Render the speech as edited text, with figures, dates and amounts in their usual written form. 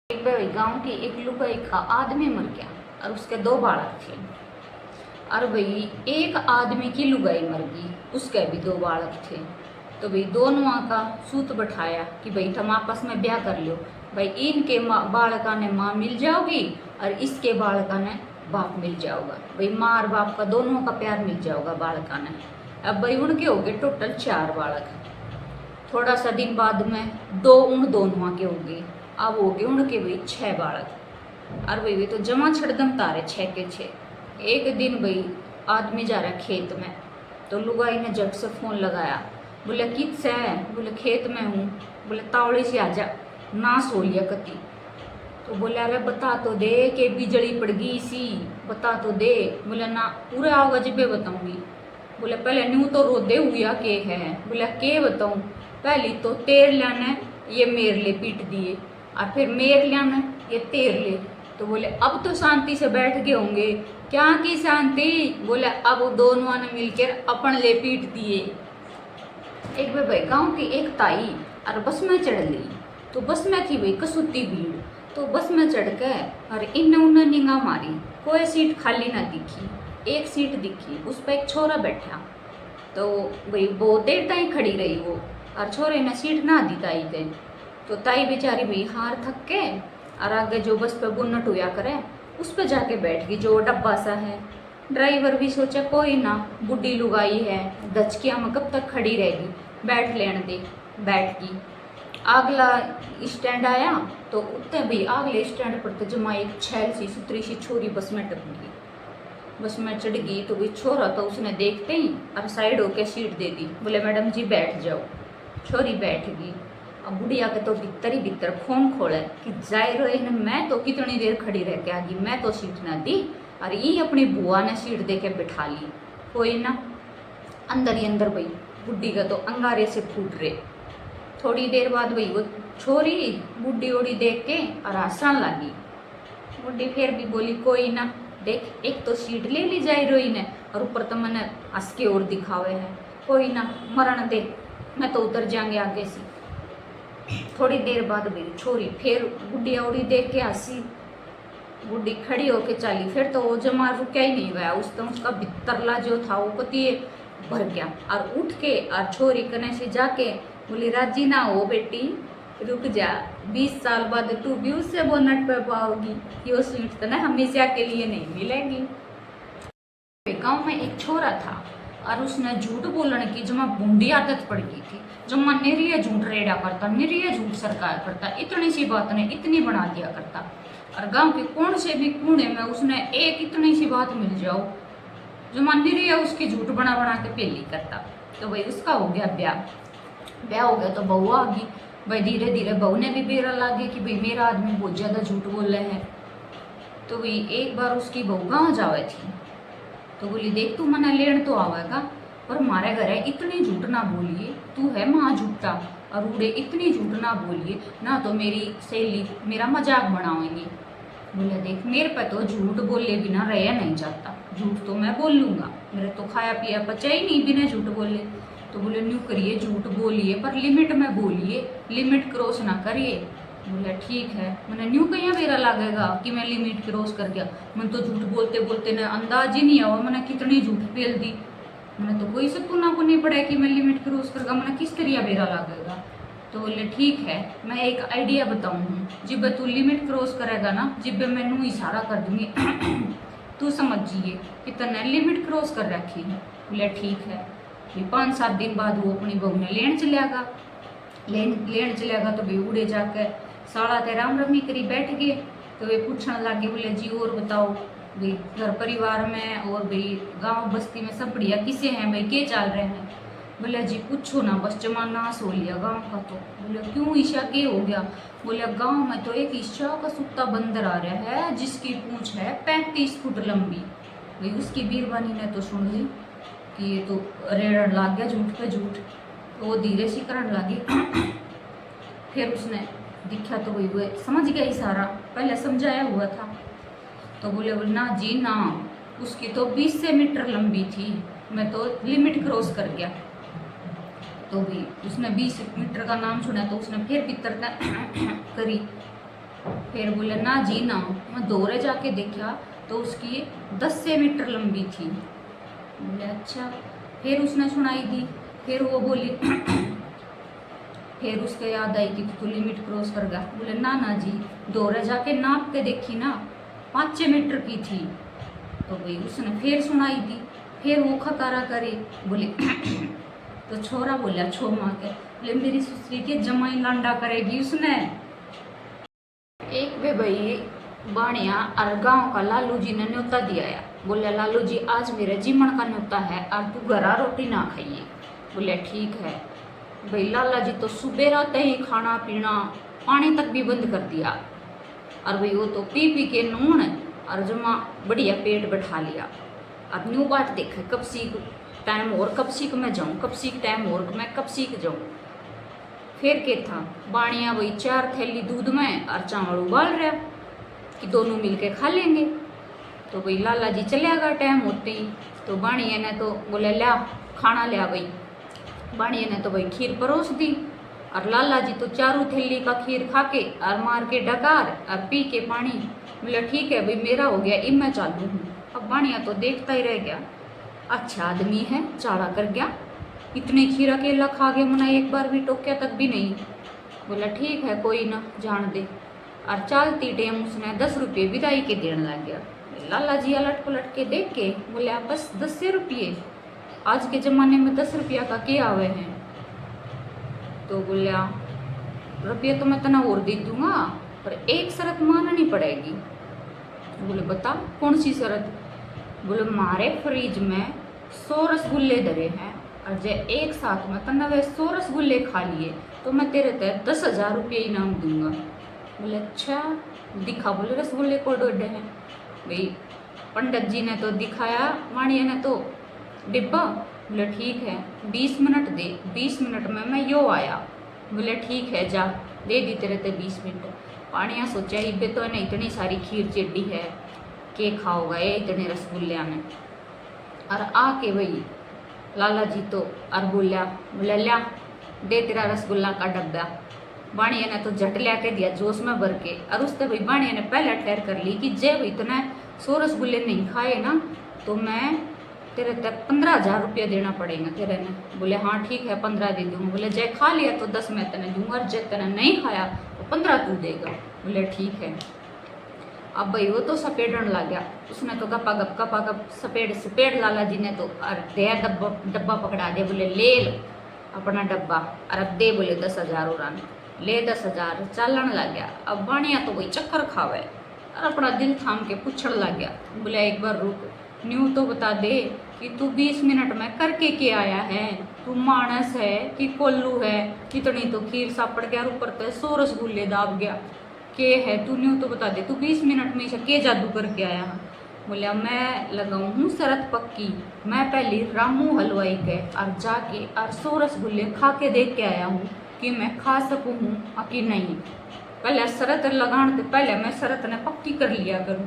एक बार गांव की एक लुगाई का आदमी मर गया और उसके दो बालक थे। और भाई एक आदमी की लुगाई मर गई, उसके भी दो बालक थे। तो भाई दोनों का सूत बैठाया कि भाई तुम आपस में ब्याह कर लो। भाई इनके बालका ने माँ मिल जाओगी और इसके बालका ने बाप मिल जाओगा। भाई माँ और बाप का दोनों का प्यार मिल जाओगा बालका ने। अब भाई उनके हो गए टोटल 4 बालक। थोड़ा सा दिन बाद में उन दोनों के हो गए। अब हो गए उनके भाई 6 बालक। और भाई तो जमा छड़दम तारे 6 के 6। एक दिन भाई आदमी जा रहा है खेत में, तो लुगाई ने झट से फोन लगाया। बोले कित से है? बोले खेत में हूँ। बोले तावड़ी से आजा, नाश हो लिया कति। तो बोले अरे बता तो दे के बिजली पड़ गई सी, बता तो दे। बोले ना पूरे आओगा जिबे बताऊंगी। बोले पहले न्यू तो रोदे हुआ के है। बोले के बताऊं? पहली तो तेर लाने ये मेर ले पीट दिए, और फिर मेर लाने ये तेर ले। तो बोले अब तो शांति से बैठ गए होंगे। क्या की शांति? बोले अब दोनों ने मिलकर अपन ले पीट दिए। एक बार भाई गाँव की एक ताई और बस में चढ़ ली। तो बस में थी भाई कसुती भीड़। तो बस में चढ़ के और इन उन्हें निगाह मारी, कोई सीट खाली ना दिखी। एक सीट दिखी, उस पर एक छोरा बैठा। तो भाई बहुत देर तक खड़ी रही वो, और छोरे ने सीट ना दी ताई के। तो ताई बेचारी भाई हार थक के और आगे जो बस पे बुन्नट हुआ करे उस पे जाके बैठ गई, जो डब्बा सा है। ड्राइवर भी सोचा कोई ना, बुढ़ी लुगाई है, दचकिया में कब तक खड़ी रहेगी, बैठ लेने दे। बैठ गई। अगला स्टैंड आया तो उतने भी अगले स्टैंड पर तो जमा एक छैल सी सुतरी सी छोरी बस में टप गई। बस में चढ़ गई तो भी छोरा तो उसने देखते ही और साइड होके सीट दे दी। बोले मैडम जी बैठ जाओ। छोरी बैठ गई। अब बुढ़िया के तो भीतर ही भीतर फोन खोले कि जाए रहे न, मैं तो कितनी देर खड़ी रह के आ गई, मैं तो सीट ना दी और ये अपनी बुआ ने सीट दे के बिठा ली। कोई ना, अंदर ही अंदर भाई बुढ़ी का तो अंगारे से फूट रहे। थोड़ी देर बाद भाई वो छोरी बुढ़ी ओढ़ी देख के और हंसने लगी। बुढ़ी फिर भी बोली कोई ना, देख एक तो सीट ले ली जाए रोई ने, और ऊपर तो मैंने हंस के और दिखावे है। कोई ना, मरण दे, मैं तो उतर जाएंगे आगे से। थोड़ी देर बाद मेरी छोरी फिर बुढ़िया उड़ी देख के हंसी। बुढ़ी खड़ी होके चली। फिर तो वो जमा रुका ही नहीं गया, उसका भितरला जो था वो कति भर गया। और उठ के और छोरी कने से जाके बोली राजी ना हो बेटी, रुक जा, 20 साल बाद तू भी उससे बोनट पे पाओगी। ये सीट तो ना हमेशा के लिए नहीं मिलेगी। गाँव में एक छोरा था और उसने झूठ बोलने की जमा बूंदी आदत पड़ गई थी। जमा निरीय झूठ रेड़ा करता, निरीय झूठ सरकार करता, इतनी सी बात ने इतनी बना दिया करता। और गांव के कौन से भी कोने में उसने एक इतनी सी बात मिल जाओ, जमा निरीय उसकी झूठ बना बना के पेली करता। तो भाई उसका हो गया ब्याह। ब्याह हो गया तो बहू आ गई। भाई धीरे धीरे बहू ने भी बेरा ला गया कि भाई मेरा आदमी बहुत ज़्यादा झूठ बोल रहे हैं। तो भाई एक बार उसकी बहू गाँव जावे थी, तो बोली देख तू मना लेन तो आवेगा, पर हमारे घर है इतनी झूठ ना बोलिए, तू है माँ झूठा और उड़े इतनी झूठ ना बोलिए ना, तो मेरी सहेली मेरा मजाक बनाएंगी। बोले देख मेरे पे तो झूठ बोले बिना रह नहीं जाता, झूठ तो मैं बोल लूँगा, मेरे तो खाया पिया बचा ही नहीं बिना झूठ बोले। तो बोले न्यू करिए, झूठ बोलिए पर लिमिट में बोलिए, लिमिट क्रॉस ना करिए। बोले ठीक है। मैंने न्यू कहीं मेरा लगेगा कि मैं लिमिट क्रॉस कर गया, मैं तो झूठ बोलते बोलते ना अंदाज ही नहीं आवा मैंने कितनी झूठ फेल दी। मैंने तो कोई सपना को नहीं पड़ा कि मैं लिमिट क्रॉस कर गया, मैंने किस तरह मेरा लगेगा। तो बोले ठीक है, मैं एक आइडिया बताऊँ, जब तू लिमिट क्रॉस करेगा ना, जब मैं नू इशारा कर दूंगी तू समझिए कि तने लिमिट क्रॉस कर रखी है। बोले ठीक है। 5-7 दिन बाद वो अपनी बहू ने लेन चलेगा। लेन चलेगा तो भाई उड़े जाकर साड़ा ते राम रमी करी बैठ गए। तो वे पूछने लगे, बोले जी और बताओ भाई घर परिवार में और भाई गांव बस्ती में सब बढ़िया किसे हैं भाई, के चल रहे हैं? बोले जी पूछो ना, बस जमा नाश हो लिया गांव का। तो बोले क्यों, ईशा के हो गया? बोले गांव में तो एक ईशा का सुत्ता बंदर आ रहा है जिसकी पूंछ है 35 फुट लंबी। भाई उसकी बीरबानी ने तो सुन ली कि ये तो रेड़न लग गया झूठ पे झूठ। तो वो धीरे से करने लगी। फिर उसने दिखा तो वही वो समझ गया इशारा, पहले समझाया हुआ था। तो बोले ना जी ना, उसकी तो 20 से मीटर लंबी थी, मैं तो लिमिट क्रॉस कर गया। तो भी उसने 20 मीटर का नाम सुना तो उसने फिर भीतर करी। फिर बोले ना जी ना, मैं दौड़े जाके देखा तो उसकी 10 मीटर लंबी थी। बोले अच्छा। फिर उसने सुनाई दी, फिर वो बोली फिर उसके याद आई कि तू लिमिट क्रॉस कर गया। बोले ना ना जी, दौड़े जाके नाप के देखी ना, 5 मीटर की थी। तो भाई उसने फिर सुनाई दी, फिर वो खकारा करे। बोले तो छोरा बोला छो माँ के, बोले मेरी सुसरी के जमाई लांडा करेगी उसने। एक वे भाई बाणिया और गांव का लालू जी ने न्योता दिया है। बोले लालू जी आज मेरे जीमन का न्योता है और तू घरा रोटी ना खाइए। बोले ठीक है। भाई लाला जी तो सुबह रात ही खाना पीना पानी तक भी बंद कर दिया, और भाई वो तो पी पी के नून और जमा बढ़िया पेट बैठा लिया। अब न्यू बात देखे कब सीख टाइम और कब सीख मैं जाऊँ, कब सीख टाइम और मैं कब सीख जाऊँ। फिर के था बाणिया वही 4 थैली दूध में और चावल उबाल रहा कि दोनों मिलके खा लेंगे। तो भाई लाला जी चले गया टाइम होते ही। तो बाणिया ने तो बोले ला खाना लिया भाई। बाणिया ने तो भाई खीर परोस दी, और लाला जी तो 4 थैली का खीर खा के और मार के डकार और पी के पानी। बोला ठीक है भाई मेरा हो गया, अब मैं चालू हूँ। अब बाणिया तो देखता ही रह गया, अच्छा आदमी है चाड़ा कर गया, इतने खीर अकेला खा गया, मना एक बार भी टोक्या तक भी नहीं। बोला ठीक है कोई ना जान दे। और चलती टेम उसने 10 रुपये विदाई के देने लग गया। लाला जी अलट पलट के देख के बोले बस 10 रुपये, आज के ज़माने में 10 रुपया का क्या आवे हैं। तो बोला रुपये तो मैं तना और दे दूंगा, पर एक शर्त माननी पड़ेगी। बोले बता कौन सी शर्त। बोले मारे फ्रिज में 100 रसगुल्ले धरे हैं, और जे एक साथ में तना वे 100 रसगुल्ले खा लिए तो मैं तेरे तहत 10,000 रुपये इनाम दूंगा। बोले अच्छा दिखा। बोले रसगुल्ले को डोडे हैं। भाई पंडित जी ने तो दिखाया, वाणिया ने तो डिब्बा। बोले ठीक है 20 मिनट दे, 20 मिनट में मैं यो आया। बोले ठीक है जा दे दी तेरे ते 20 मिनट। वाणिया सोचा इबे तो ने इतनी सारी खीर चेडी है के खाओगा ये इतने रसगुल्ले में। और आके भाई लाला जी तो और बोलिया बोले ल्या दे तेरा रसगुल्ला का डब्बा। बाणिया ने तो झट लिया के दिया जोश में भर के, और उससे भाई बाणिया ने पहले ठहर कर ली कि जब इतना 100 रसगुल्ले नहीं खाए ना तो मैं तेरे तक 15,000 रुपया देना पड़ेगा तेरे ने। बोले हाँ ठीक है 15 दे दूँगा। बोले जय खा लिया तो 10 मैं तेने दूंगा, और जय तेने नहीं खाया तो 15 तू देगा। बोले ठीक है। अब भाई वो तो सपेटन लग गया, उसने तो गपा गप सपेट लाला जी ने तो और दे डब्बा पकड़ा दे। बोले ले अपना डब्बा, और अब दे बोले 10,000 उड़ान ले 10,000 चलन लग गया। अब बाणिया तो वही चक्कर खावे और अपना दिल थाम के पूछण लग गया। बोले एक बार रुक, न्यू तो बता दे कि तू 20 मिनट में करके क्या आया है, तू मानस है कि कोल्लू है, कितनी तो खीर सापड़ गया, ऊपर तो 100 रसगुल्ले दाब गया, के है तू न्यू तो बता दे, तू 20 मिनट में के जादू करके आया है। बोलिया मैं लगाऊँ हूँ शरत पक्की, मैं पहले रामू हलवाई के और जाके और 100 रसगुल्ले खा के देख के आया हूँ कि मैं खा सकूँ कि नहीं। पहले शरत लगाने से पहले मैं शरत ने पक्की कर लिया करूँ।